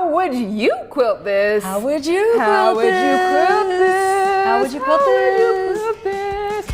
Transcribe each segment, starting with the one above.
How would you quilt this? How would you How would you quilt this? How would you quilt this? How would you quilt this?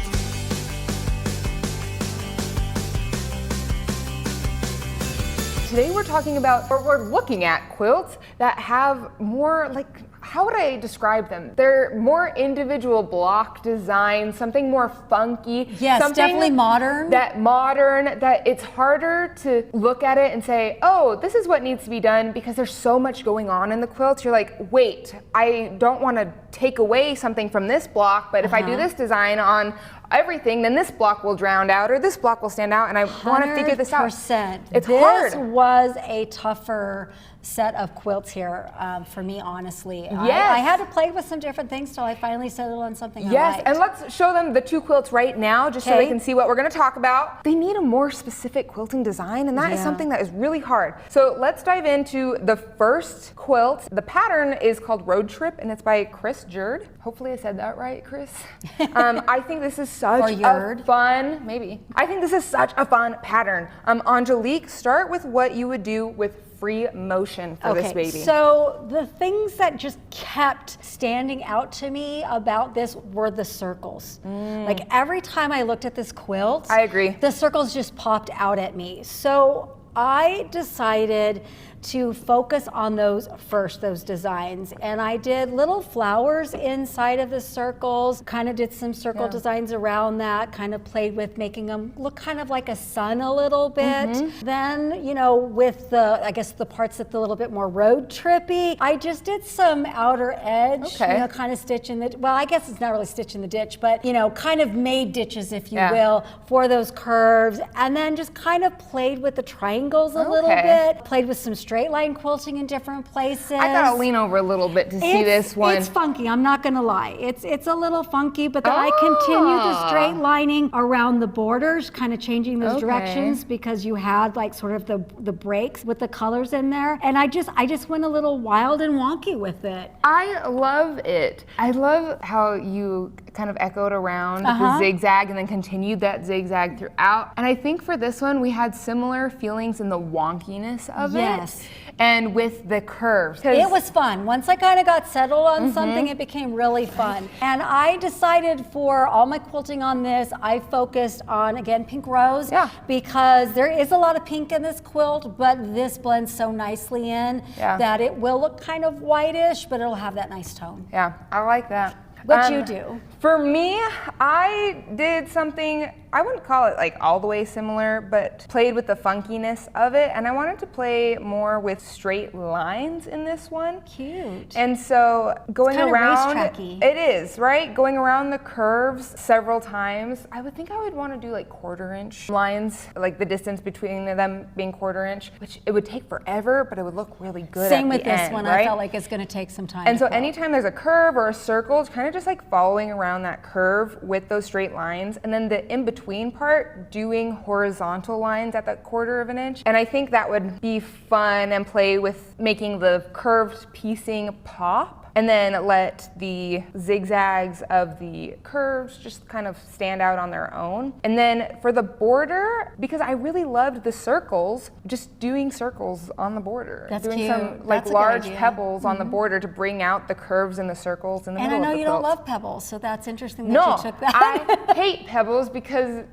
Today we're talking about, or we're looking at quilts that have more like, how would I describe them? They're more individual block designs, something more funky. Yes, something definitely modern. That it's harder to look at it and say, oh, this is what needs to be done, because there's so much going on in the quilts. You're like, wait, I don't want to take away something from this block, but if I do this design on everything, then this block will drown out, or this block will stand out, and I want to figure this out. 100%. It's hard. This was a tougher set of quilts here for me, honestly. Yes. I had to play with some different things till I finally settled on something I Yes, liked. and let's show them the two quilts right now, just so they can see what we're going to talk about. They need a more specific quilting design, and that is something that is really hard. So let's dive into the first quilt. The pattern is called Road Trip, and it's by Chris Jerd. Hopefully I said that right, Chris. I think this is such a fun, I think this is such a fun pattern. Angelique, start with what you would do with free motion for this baby. So the things that just kept standing out to me about this were the circles. Like every time I looked at this quilt, I agree, the circles just popped out at me. So I decided to focus on those first, those designs. And I did little flowers inside of the circles, kind of did some circle designs around that, kind of played with making them look kind of like a sun a little bit. Then, you know, with the, I guess the parts that's a little bit more road trippy, I just did some outer edge, you know, kind of stitch in the, well, I guess it's not really stitch in the ditch, but, you know, kind of made ditches, if you will, for those curves. And then just kind of played with the triangles a little bit, played with some straight line quilting in different places. I gotta lean over a little bit to see this one. It's funky, I'm not gonna lie. It's a little funky, but then I continued the straight lining around the borders, kind of changing those directions, because you had like sort of the breaks with the colors in there. And I just went a little wild and wonky with it. I love it. I love how you kind of echoed around the zigzag and then continued that zigzag throughout. And I think for this one, we had similar feelings in the wonkiness of it. And with the curves. It was fun. Once I kind of got settled on something, it became really fun. And I decided for all my quilting on this, I focused on, again, pink rose, because there is a lot of pink in this quilt, but this blends so nicely in that it will look kind of whitish, but it'll have that nice tone. Yeah, I like that. What'd you do? For me, I did something, I wouldn't call it like all the way similar, but played with the funkiness of it. And I wanted to play more with straight lines in this one. Cute. And so going around, racetracky. It is, right? Going around the curves several times. I would think I would want to do like 1/4 inch lines, like the distance between them being 1/4 inch, which it would take forever, but it would look really good. Same with this end, one, right? I felt like it's gonna take some time. And so anytime there's a curve or a circle, kind of just like following around that curve with those straight lines, and then the in-between part doing horizontal lines at that 1/4 inch. And I think that would be fun and play with making the curved piecing pop, and then let the zigzags of the curves just kind of stand out on their own. And then for the border, because I really loved the circles, just doing circles on the border. That's doing cute. some like That's a good large idea. pebbles on the border to bring out the curves and the circles in the middle of the quilt. And I know you don't love pebbles, so that's interesting that you took that. I hate pebbles because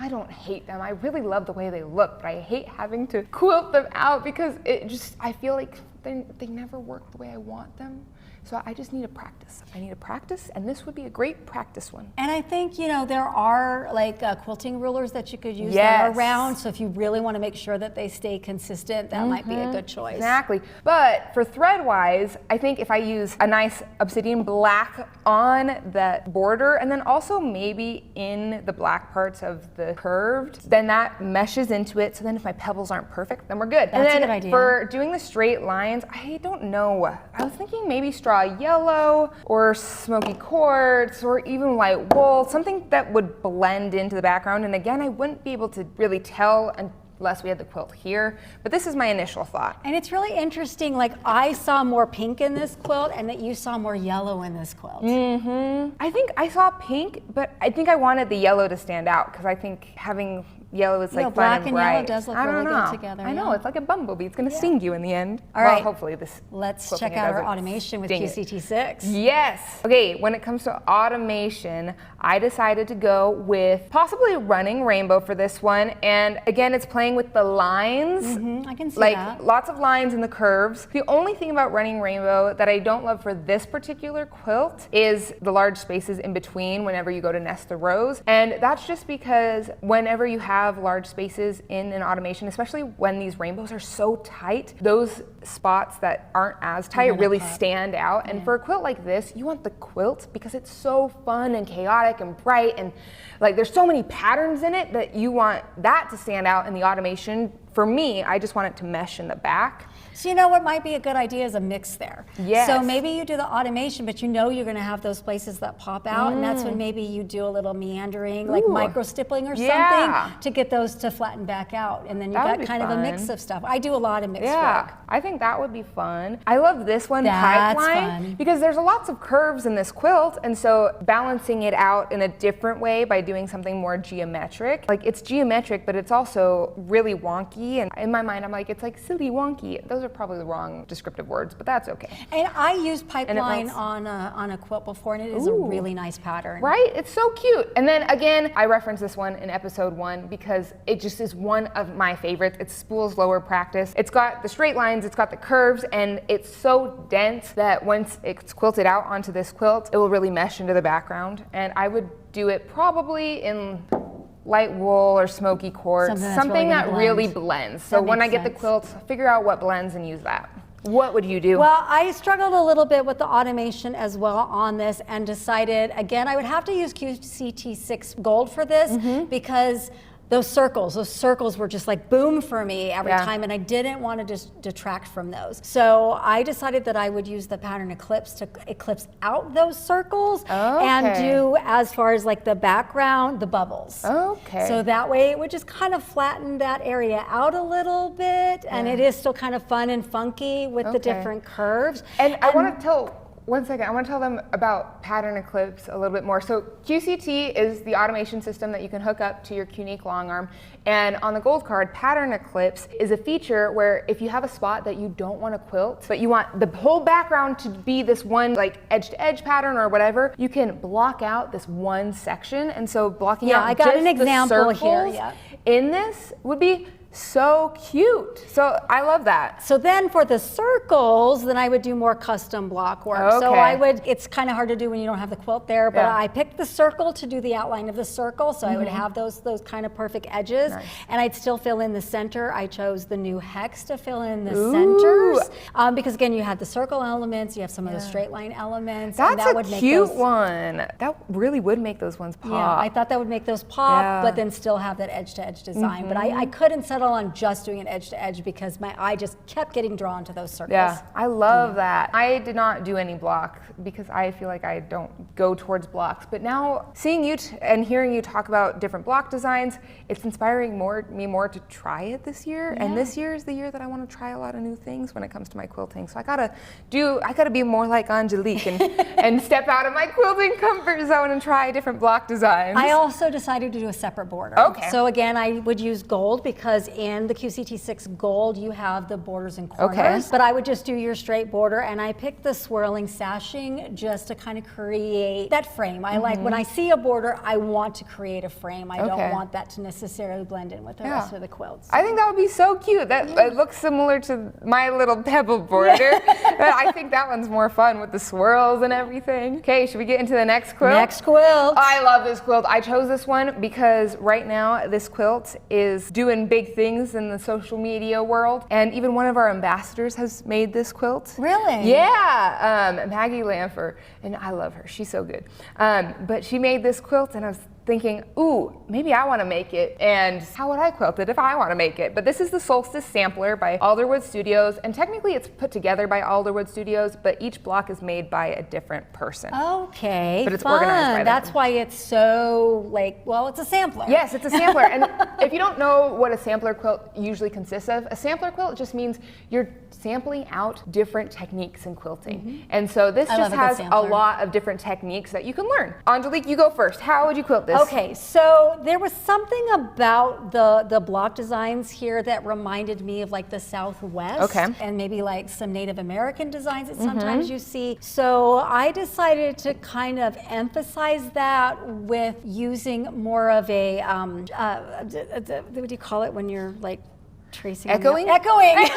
I don't hate them. I really love the way they look, but I hate having to quilt them out because it just, I feel like they never work the way I want them. So I just need to practice. I need to practice, and this would be a great practice one. And I think, you know, there are like quilting rulers that you could use that are round. So if you really want to make sure that they stay consistent, that might be a good choice. Exactly. But for thread-wise, I think if I use a nice obsidian black on that border, and then also maybe in the black parts of the curved, then that meshes into it. So then if my pebbles aren't perfect, then we're good. That's and then a good idea. For doing the straight lines, I don't know. I was thinking maybe straw yellow or smoky quartz or even white wool, something that would blend into the background. And again, I wouldn't be able to really tell unless we had the quilt here, but this is my initial thought. And it's really interesting, like I saw more pink in this quilt and that you saw more yellow in this quilt. I think I saw pink, but I think I wanted the yellow to stand out because I think having yellow is like fun black and and bright. yellow does look I really don't good know. together. I know, it's like a bumblebee. It's going to sting you in the end. All right. Well, hopefully this. Let's quilting check it out our doesn't automation with sting it. QCT6. Yes. Okay, when it comes to automation, I decided to go with possibly running rainbow for this one. And again, it's playing with the lines. I can see like that. lots of lines in the curves. The only thing about running rainbow that I don't love for this particular quilt is the large spaces in between whenever you go to nest the rows. And that's just because whenever you have large spaces in an automation, especially when these rainbows are so tight, those spots that aren't as tight really stand out. And for a quilt like this, you want the quilt because it's so fun and chaotic and bright, and like there's so many patterns in it that you want that to stand out in the automation. For me, I just want it to mesh in the back. So you know what might be a good idea is a mix there. Yes. So maybe you do the automation, but you know you're going to have those places that pop out, and that's when maybe you do a little meandering, like micro stippling or something, to get those to flatten back out, and then you got kind of a mix of stuff. I do a lot of mixed work. I think that would be fun. I love this one, That's pipeline, fun. because there's lots of curves in this quilt, and so balancing it out in a different way by doing something more geometric. Like it's geometric, but it's also really wonky, and in my mind, I'm like, it's like silly wonky. Those are probably the wrong descriptive words, but that's okay. And I used pipeline on a quilt before, and it is a really nice pattern. Right? It's so cute. And then again, I referenced this one in episode 1 because it just is one of my favorites. It's Spool's Lower Practice. It's got the straight lines, it's got the curves, and it's so dense that once it's quilted out onto this quilt, it will really mesh into the background. And I would do it probably in light wool or smoky quartz, something that really blends. So when I get the quilts, figure out what blends and use that. What would you do? Well, I struggled a little bit with the automation as well on this and decided, again, I would have to use QCT6 Gold for this because those circles were just like boom for me every time, and I didn't want to just detract from those. So I decided that I would use the pattern Eclipse to eclipse out those circles and do, as far as like the background, the bubbles. So that way it would just kind of flatten that area out a little bit, and it is still kind of fun and funky with the different curves. And I want to tell, one second, I want to tell them about Pattern Eclipse a little bit more. So QCT is the automation system that you can hook up to your Qnique long arm. And on the gold card, Pattern Eclipse is a feature where if you have a spot that you don't want to quilt, but you want the whole background to be this one like edge to edge pattern or whatever, you can block out this one section. And so blocking out I got just an example the circles here. in this would be so cute. So I love that. So then for the circles, then I would do more custom block work. So I would, it's kind of hard to do when you don't have the quilt there, but I picked the circle to do the outline of the circle. So I would have those kind of perfect edges, and I'd still fill in the center. I chose the new hex to fill in the centers because again, you had the circle elements, you have some of the straight line elements. That's and that would a make cute those, one. That really would make those ones pop. Yeah, I thought that would make those pop, but then still have that edge to edge design. But I couldn't settle on just doing an edge to edge because my eye just kept getting drawn to those circles. Yeah, I love that. I did not do any block because I feel like I don't go towards blocks. But now seeing you and hearing you talk about different block designs, it's inspiring me more to try it this year. And this year is the year that I want to try a lot of new things when it comes to my quilting. So I gotta be more like Angelique and step out of my quilting comfort zone and try different block designs. I also decided to do a separate border. So again, I would use gold because in the QCT6 Gold, you have the borders and corners, but I would just do your straight border, and I picked the swirling sashing just to kind of create that frame. I like, when I see a border, I want to create a frame. I don't want that to necessarily blend in with the rest of the quilts. I think that would be so cute. That it looks similar to my little pebble border, but I think that one's more fun with the swirls and everything. Okay, should we get into the next quilt? Next quilt. I love this quilt. I chose this one because right now this quilt is doing big things in the social media world, and even one of our ambassadors has made this quilt. Really? Yeah, Maggie Lanfer, and I love her. She's so good. But she made this quilt, and I was thinking, ooh, maybe I want to make it, and how would I quilt it if I want to make it? But this is the Solstice Sampler by Alderwood Studios, and technically it's put together by Alderwood Studios, but each block is made by a different person. Okay, but it's organized by them. That's why it's so like, well, it's a sampler. Yes, it's a sampler. And if you don't know what a sampler quilt usually consists of, a sampler quilt just means you're sampling out different techniques in quilting. And so this just has a lot of different techniques that you can learn. Angelique, you go first. How would you quilt this? Okay, so there was something about the block designs here that reminded me of like the Southwest. Okay. And maybe like some Native American designs that sometimes you see. So I decided to kind of emphasize that with using more of a, what do you call it when you're like tracing? Echoing? Echoing.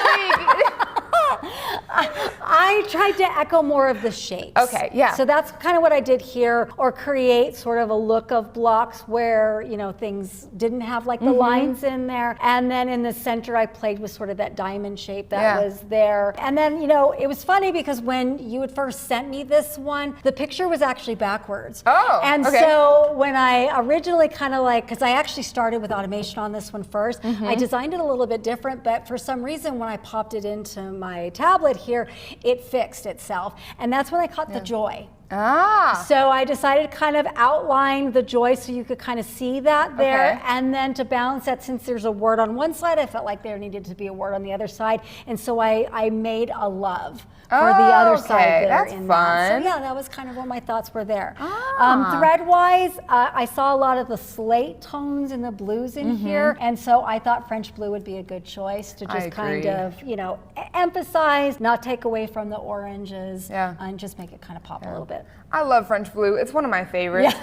I tried to echo more of the shapes. Okay, yeah. So that's kind of what I did here, or create sort of a look of blocks where, you know, things didn't have like the lines in there. And then in the center, I played with sort of that diamond shape that was there. And then, you know, it was funny because when you had first sent me this one, the picture was actually backwards. Oh, and okay. so when I originally kind of like, because I actually started with automation on this one first, I designed it a little bit different, but for some reason when I popped it into my tablet here, it fixed itself. And that's when I caught the joy. Ah. So I decided to kind of outline the joy so you could kind of see that there. Okay. And then to balance that, since there's a word on one side, I felt like there needed to be a word on the other side. And so I made a love for the other side there. That's in fun. that. So yeah, that was kind of what my thoughts were there. Ah. Thread-wise, I saw a lot of the slate tones and the blues in here. And so I thought French blue would be a good choice to just kind of, you know, emphasize, not take away from the oranges, and just make it kind of pop a little bit. I love French blue. It's one of my favorites.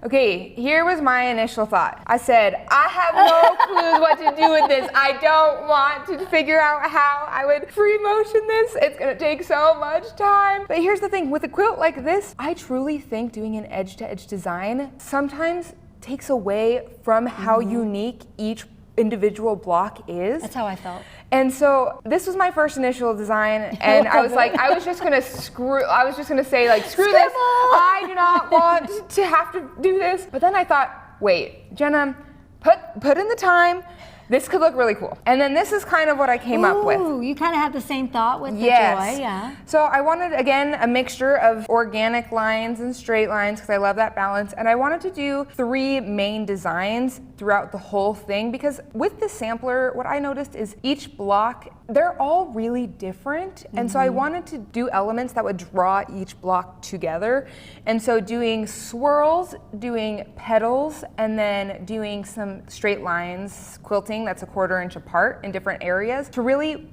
Okay, here was my initial thought. I said, I have no clues what to do with this. I don't want to figure out how I would free motion this. It's gonna take so much time. But here's the thing, with a quilt like this, I truly think doing an edge-to-edge design sometimes takes away from how unique each individual block is. That's how I felt. And so this was my first initial design, and I was like, I was just gonna say like, screw this. I do not want to have to do this. But then I thought, wait, Jenna, put in the time. This could look really cool. And then this is kind of what I came up with. Ooh, you kind of had the same thought with the joy, yeah. So I wanted, again, a mixture of organic lines and straight lines because I love that balance. And I wanted to do 3 main designs throughout the whole thing because with the sampler, what I noticed is each block, they're all really different. And so I wanted to do elements that would draw each block together. And so doing swirls, doing petals, and then doing some straight lines, quilting that's a 1/4 inch apart in different areas to really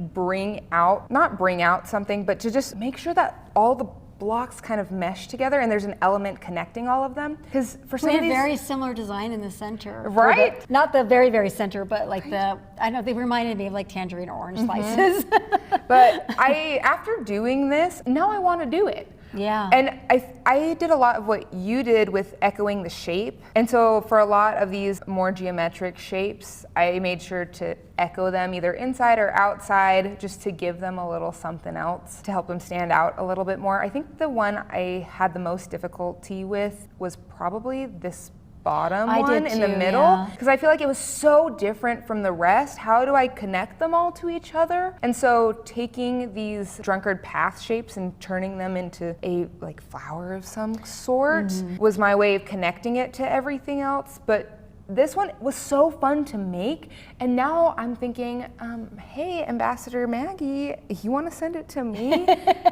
not bring out something, but to just make sure that all the blocks kind of mesh together and there's an element connecting all of them. Because for some we of had these, very similar design in the center. Right? Not the very, very center, but like I know they reminded me of like tangerine or orange slices. But after doing this, now I want to do it. Yeah. And I did a lot of what you did with echoing the shape. And so for a lot of these more geometric shapes, I made sure to echo them either inside or outside just to give them a little something else to help them stand out a little bit more. I think the one I had the most difficulty with was probably this bottom one in the middle because I feel like it was so different from the rest. How do I connect them all to each other? And so taking these drunkard path shapes and turning them into a like flower of some sort was my way of connecting it to everything else. But this one was so fun to make, and now I'm thinking, hey, Ambassador Maggie, you want to send it to me?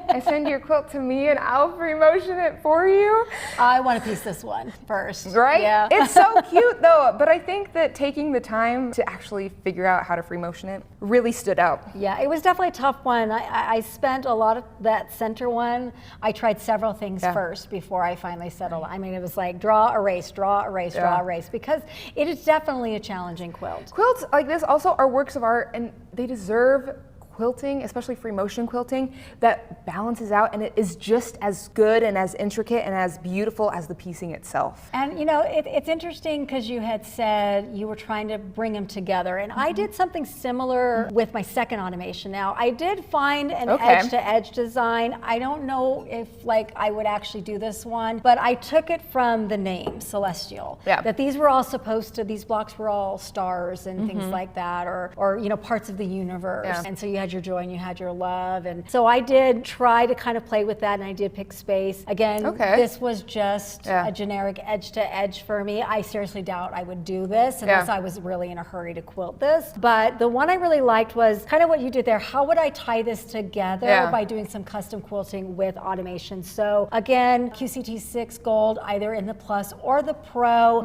I send your quilt to me, and I'll free motion it for you. I want to piece this one first. Right? Yeah. It's so cute, though. But I think that taking the time to actually figure out how to free motion it really stood out. Yeah, it was definitely a tough one. I spent a lot of that center one. I tried several things first before I finally settled. I mean, it was like draw, erase, draw, erase, draw, erase, because it is definitely a challenging quilt. Quilts like this also are works of art, and they deserve quilting, especially free motion quilting, that balances out and it is just as good and as intricate and as beautiful as the piecing itself. And you know, it's interesting because you had said you were trying to bring them together, and I did something similar with my second automation. Now, I did find an edge-to-edge design. I don't know if like I would actually do this one, but I took it from the name Celestial. Yeah. That these were all supposed to, these blocks were all stars and things like that, or you know, parts of the universe. Yeah. And so you had your joy and you had your love. And so I did try to kind of play with that, and I did pick space. Again, this was just a generic edge to edge for me. I seriously doubt I would do this unless I was really in a hurry to quilt this. But the one I really liked was kind of what you did there. How would I tie this together by doing some custom quilting with automation? So again, QCT6 gold, either in the plus or the pro.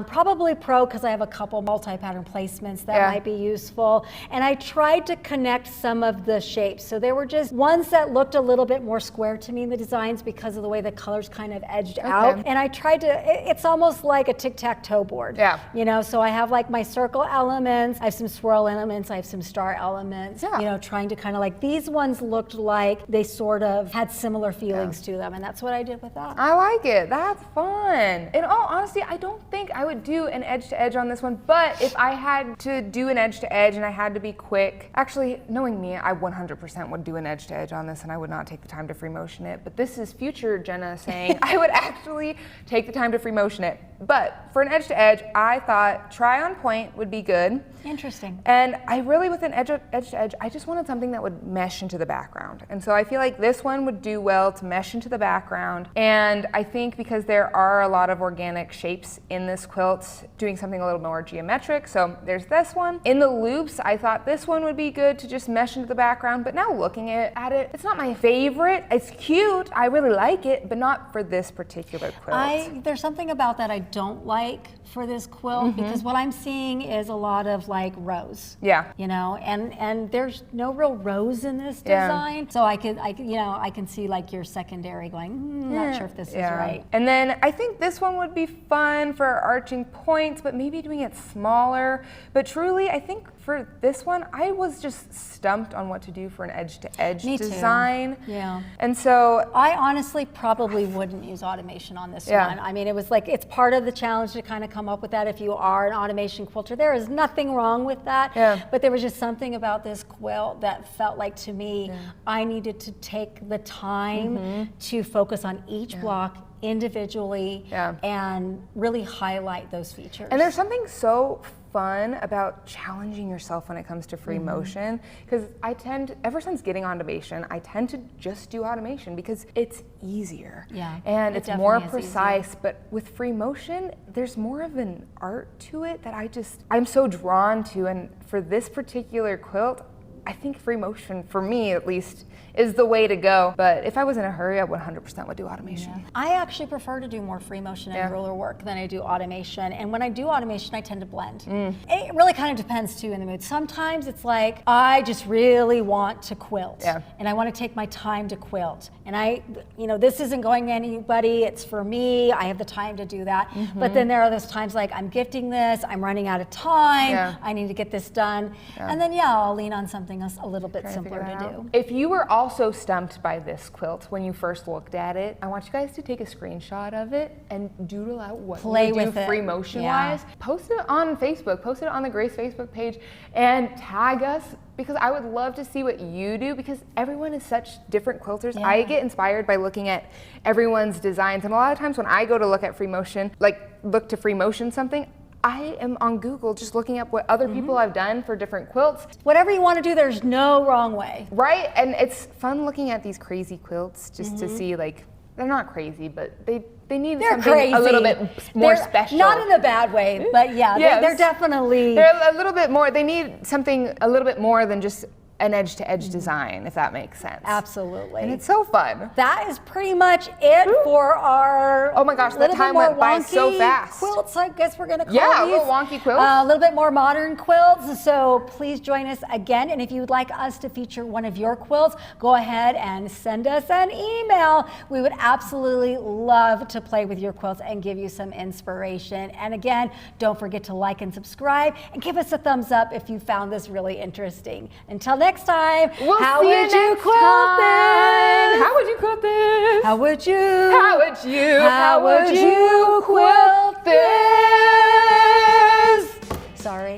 Probably pro because I have a couple multi-pattern placements that might be useful. And I tried to connect some of the shapes. So there were just ones that looked a little bit more square to me in the designs because of the way the colors kind of edged out. And I tried to, it's almost like a tic-tac-toe board. You know, so I have like my circle elements, I have some swirl elements, I have some star elements, you know, trying to kind of like, these ones looked like they sort of had similar feelings to them. And that's what I did with that. I like it. That's fun. In all honesty, I don't think I would do an edge to edge on this one, but if I had to do an edge to edge and I had to be quick, actually, knowing me, I 100% would do an edge to edge on this and I would not take the time to free motion it. But this is future Jenna saying I would actually take the time to free motion it. But for an edge to edge, I thought try on point would be good. Interesting. And I really, with an edge to edge, I just wanted something that would mesh into the background. And so I feel like this one would do well to mesh into the background. And I think because there are a lot of organic shapes in this quilt, doing something a little more geometric. So there's this one. In the loops, I thought this one would be good to just mesh into the background. But now looking at it, it's not my favorite. It's cute. I really like it, but not for this particular quilt. There's something about that I don't like for this quilt because what I'm seeing is a lot of like rows. You know, and there's no real rows in this design. So I can see like your secondary going, not sure if this is right. And then I think this one would be fun for arching points, but maybe doing it smaller. But truly, I think for this one, I was just stumped on what to do for an edge to edge design. And so I honestly probably wouldn't use automation on this one. I mean, it was like, it's part of the challenge to kind of come up with that if you are an automation quilter. There is nothing wrong with that, but there was just something about this quilt that felt like to me, I needed to take the time to focus on each block individually and really highlight those features. And there's something so fun about challenging yourself when it comes to free motion, because ever since getting automation, I tend to just do automation because it's easier and it's more precise. But with free motion, there's more of an art to it that I'm so drawn to. And for this particular quilt, I think free motion, for me at least, is the way to go. But if I was in a hurry, I 100% would do automation. I actually prefer to do more free motion and ruler work than I do automation. And when I do automation, I tend to blend. It really kind of depends too in the mood. Sometimes it's like, I just really want to quilt and I want to take my time to quilt. And this isn't going to anybody, it's for me, I have the time to do that. But then there are those times like, I'm gifting this, I'm running out of time, I need to get this done. And then I'll lean on something else a little bit simpler to do. If you were also stumped by this quilt when you first looked at it, I want you guys to take a screenshot of it and doodle out what you do free motion wise. Post it on Facebook, post it on the Grace Facebook page, and tag us, because I would love to see what you do, because everyone is such different quilters. I get inspired by looking at everyone's designs, and a lot of times when I go to look at free motion, look to free motion something, I am on Google just looking up what other people have done for different quilts. Whatever you want to do, there's no wrong way. Right? And it's fun looking at these crazy quilts just to see, like, they're not crazy, but they need something a little bit more special. Not in a bad way, but they're definitely... They're a little bit more, they need something a little bit more than just an edge-to-edge design, if that makes sense. Absolutely. And it's so fun. That is pretty much it for our oh my gosh, the time went by so fast. Quilts, I guess we're going to call these. Little wonky quilts. A little bit more modern quilts. So please join us again. And if you would like us to feature one of your quilts, go ahead and send us an email. We would absolutely love to play with your quilts and give you some inspiration. And again, don't forget to like and subscribe and give us a thumbs up if you found this really interesting. Until next time, how would you quilt this? How would you quilt this? How would you? How would you? How would you quilt this? Sorry.